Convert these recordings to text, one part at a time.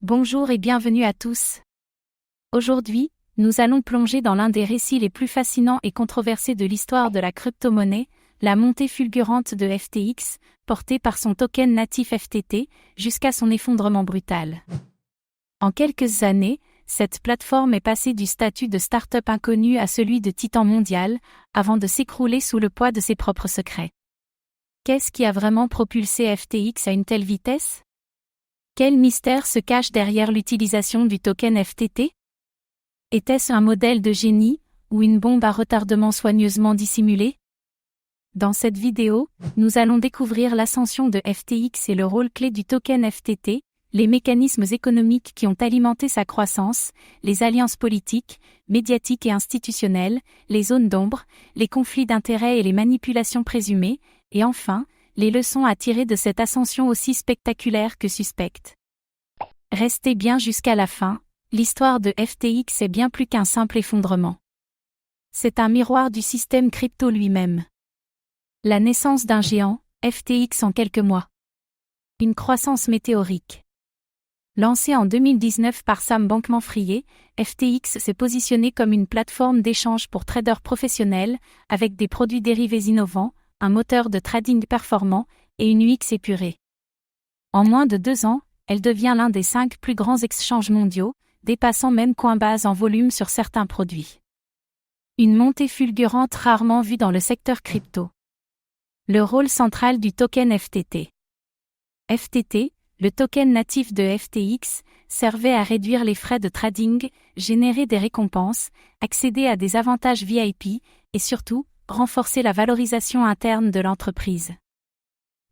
Bonjour et bienvenue à tous. Aujourd'hui, nous allons plonger dans l'un des récits les plus fascinants et controversés de l'histoire de la crypto-monnaie, la montée fulgurante de FTX, portée par son token natif FTT, jusqu'à son effondrement brutal. En quelques années, cette plateforme est passée du statut de start-up inconnue à celui de titan mondial, avant de s'écrouler sous le poids de ses propres secrets. Qu'est-ce qui a vraiment propulsé FTX à une telle vitesse ? Quel mystère se cache derrière l'utilisation du token FTT ? Était-ce un modèle de génie, ou une bombe à retardement soigneusement dissimulée ? Dans cette vidéo, nous allons découvrir l'ascension de FTX et le rôle clé du token FTT, les mécanismes économiques qui ont alimenté sa croissance, les alliances politiques, médiatiques et institutionnelles, les zones d'ombre, les conflits d'intérêts et les manipulations présumées, et enfin, les leçons à tirer de cette ascension aussi spectaculaire que suspecte. Restez bien jusqu'à la fin, l'histoire de FTX est bien plus qu'un simple effondrement. C'est un miroir du système crypto lui-même. La naissance d'un géant, FTX en quelques mois. Une croissance météorique. Lancé en 2019 par Sam Bankman-Fried, FTX s'est positionné comme une plateforme d'échange pour traders professionnels, avec des produits dérivés innovants, un moteur de trading performant et une UX épurée. En moins de 2 ans, elle devient l'un des 5 plus grands exchanges mondiaux, dépassant même Coinbase en volume sur certains produits. Une montée fulgurante rarement vue dans le secteur crypto. Le rôle central du token FTT. FTT, le token natif de FTX, servait à réduire les frais de trading, générer des récompenses, accéder à des avantages VIP, et surtout, renforcer la valorisation interne de l'entreprise.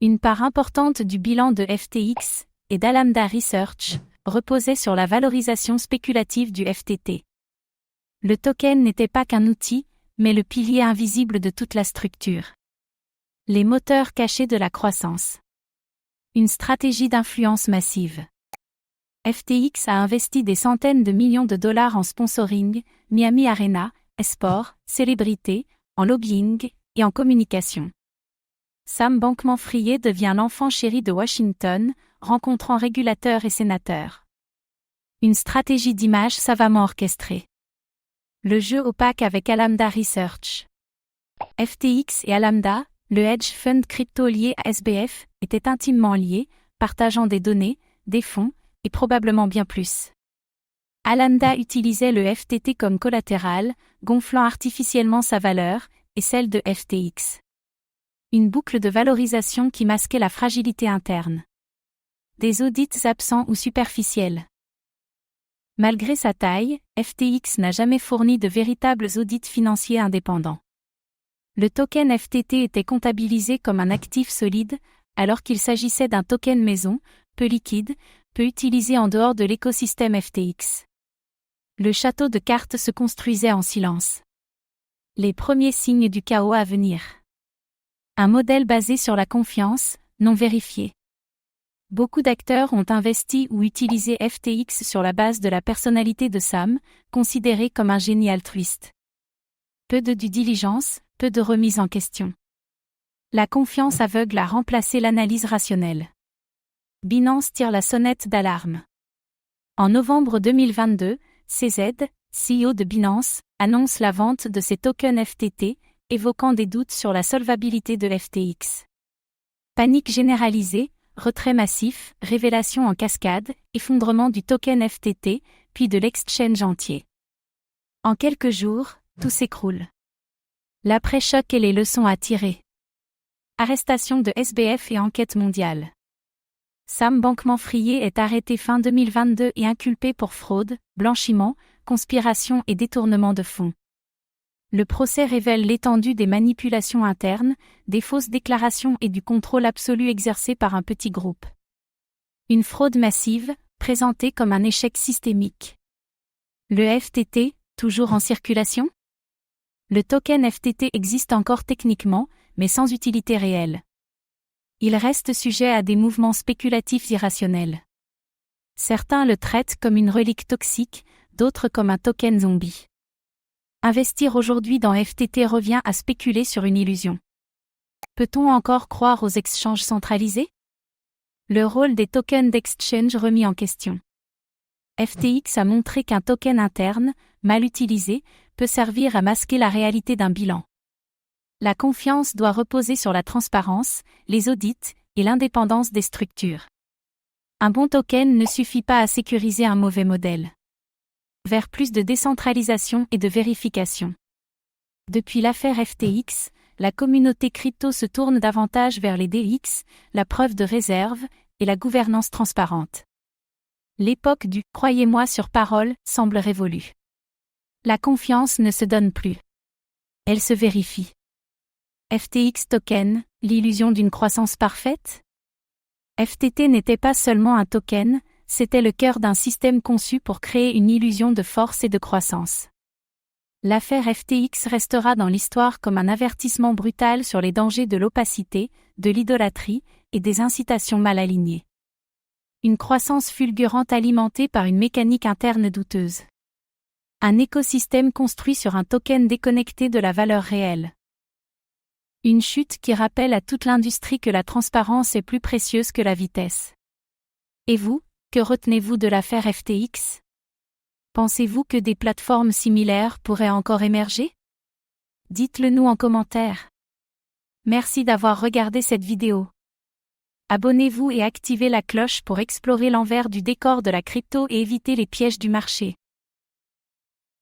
Une part importante du bilan de FTX et d'Alameda Research reposait sur la valorisation spéculative du FTT. Le token n'était pas qu'un outil, mais le pilier invisible de toute la structure. Les moteurs cachés de la croissance. Une stratégie d'influence massive. FTX a investi des centaines de millions de dollars en sponsoring, Miami Arena, eSport, célébrités, en lobbying et en communication. Sam Bankman-Fried devient l'enfant chéri de Washington, rencontrant régulateurs et sénateurs. Une stratégie d'image savamment orchestrée. Le jeu opaque avec Alameda Research. FTX et Alameda, le hedge fund crypto lié à SBF, étaient intimement liés, partageant des données, des fonds, et probablement bien plus. Alameda utilisait le FTT comme collatéral, gonflant artificiellement sa valeur, et celle de FTX. Une boucle de valorisation qui masquait la fragilité interne. Des audits absents ou superficiels. Malgré sa taille, FTX n'a jamais fourni de véritables audits financiers indépendants. Le token FTT était comptabilisé comme un actif solide, alors qu'il s'agissait d'un token maison, peu liquide, peu utilisé en dehors de l'écosystème FTX. Le château de cartes se construisait en silence. Les premiers signes du chaos à venir. Un modèle basé sur la confiance, non vérifié. Beaucoup d'acteurs ont investi ou utilisé FTX sur la base de la personnalité de Sam, considéré comme un génie altruiste. Peu de due diligence, peu de remise en question. La confiance aveugle a remplacé l'analyse rationnelle. Binance tire la sonnette d'alarme. En novembre 2022, CZ, CEO de Binance, annonce la vente de ses tokens FTT, évoquant des doutes sur la solvabilité de FTX. Panique généralisée, retrait massif, révélation en cascade, effondrement du token FTT, puis de l'exchange entier. En quelques jours, tout s'écroule. L'après-choc et les leçons à tirer. Arrestation de SBF et enquête mondiale. Sam Bankman-Fried est arrêté fin 2022 et inculpé pour fraude, blanchiment, conspiration et détournement de fonds. Le procès révèle l'étendue des manipulations internes, des fausses déclarations et du contrôle absolu exercé par un petit groupe. Une fraude massive, présentée comme un échec systémique. Le FTT, toujours en circulation ? Le token FTT existe encore techniquement, mais sans utilité réelle. Il reste sujet à des mouvements spéculatifs irrationnels. Certains le traitent comme une relique toxique, d'autres comme un token zombie. Investir aujourd'hui dans FTT revient à spéculer sur une illusion. Peut-on encore croire aux exchanges centralisés ? Le rôle des tokens d'exchange remis en question. FTX a montré qu'un token interne, mal utilisé, peut servir à masquer la réalité d'un bilan. La confiance doit reposer sur la transparence, les audits et l'indépendance des structures. Un bon token ne suffit pas à sécuriser un mauvais modèle. Vers plus de décentralisation et de vérification. Depuis l'affaire FTX, la communauté crypto se tourne davantage vers les DX, la preuve de réserve et la gouvernance transparente. L'époque du « croyez-moi sur parole » semble révolue. La confiance ne se donne plus. Elle se vérifie. FTX Token, l'illusion d'une croissance parfaite? FTT n'était pas seulement un token, c'était le cœur d'un système conçu pour créer une illusion de force et de croissance. L'affaire FTX restera dans l'histoire comme un avertissement brutal sur les dangers de l'opacité, de l'idolâtrie et des incitations mal alignées. Une croissance fulgurante alimentée par une mécanique interne douteuse. Un écosystème construit sur un token déconnecté de la valeur réelle. Une chute qui rappelle à toute l'industrie que la transparence est plus précieuse que la vitesse. Et vous, que retenez-vous de l'affaire FTX? Pensez-vous que des plateformes similaires pourraient encore émerger? Dites-le nous en commentaire. Merci d'avoir regardé cette vidéo. Abonnez-vous et activez la cloche pour explorer l'envers du décor de la crypto et éviter les pièges du marché.